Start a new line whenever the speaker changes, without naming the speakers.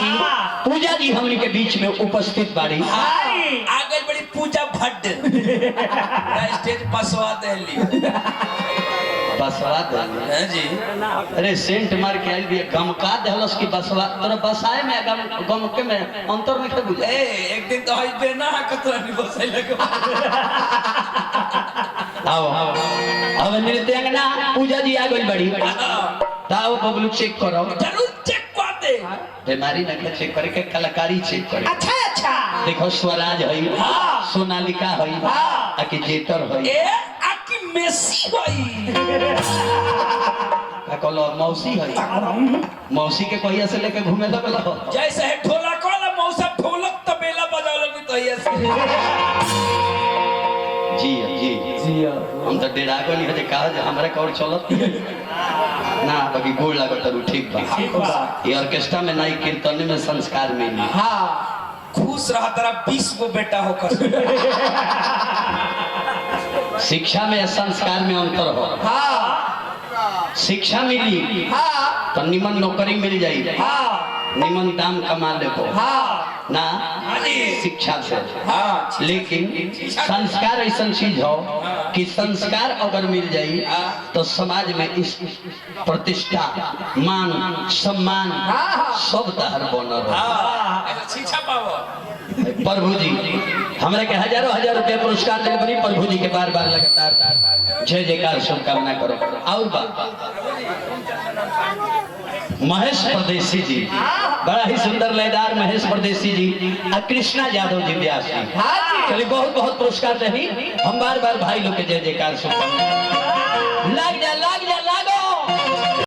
की पूजा जी हमनी के बीच में उपस्थित बाड़ी।
आगे बड़ी पूजा भट्ट स्टेज बसवा देली
बसवा दे
जी।
अरे सेंट मार के आइल भी गमका देहलस की बसवा तोरा बसाए में गम के में अंतर नहीं बुझ।
एक दिन तो हई ना कतरा नहीं बसाई लगे।
आओ अब नृत्यांगना पूजा जी आ गई बड़ी ताओ बबलू चेक करो
जरूर चेक कर दे
बीमारी ना चेक करे के कलाकारी चेक करे।
अच्छा अच्छा
देखो स्वराज है सोनालिका है आकि जेटर है
ए आकि मेसी होई
का कहलो मौसी है मौसी के कहिया से लेके घूमे लगलो
जैसे है ढोलक वाला मौसा ढोलक तबेला बजावल भी तो ऐसे
जी जी जी हम तो डेरा को नहीं है कहा हमरा कौर चलत ना बाकी गोड़ लागत रु ठीक बा ये ऑर्केस्ट्रा में नहीं कीर्तन में संस्कार में नहीं।
हां खुश रहा तेरा 20 गो बेटा होकर
शिक्षा में संस्कार में अंतर हो।
हां
शिक्षा मिली
हां
तो निमन नौकरी मिल जाएगी
हां
निमन दाम कमा लेबो
हां
ना शिक्षा से।
हां
लेकिन संस्कार ऐसा चीज हो कि संस्कार अगर मिल जाए तो समाज में इस प्रतिष्ठा मान सम्मान सब तहर बनल
हां शिक्षा पाओ।
प्रभु जी हमरा के हजारों हजार रुपया पुरस्कार दे बनी प्रभु जी के बार बार लगातार जय जयकार शुभकामना करो। और महेश परदेसी जी बड़ा ही सुंदर लयदार महेश परदेसी जी और कृष्णा यादव जी व्यास जी चलिए बहुत बहुत पुरस्कार दे हम बार बार भाई लोग के जय जयकार शुभकामना। लग जा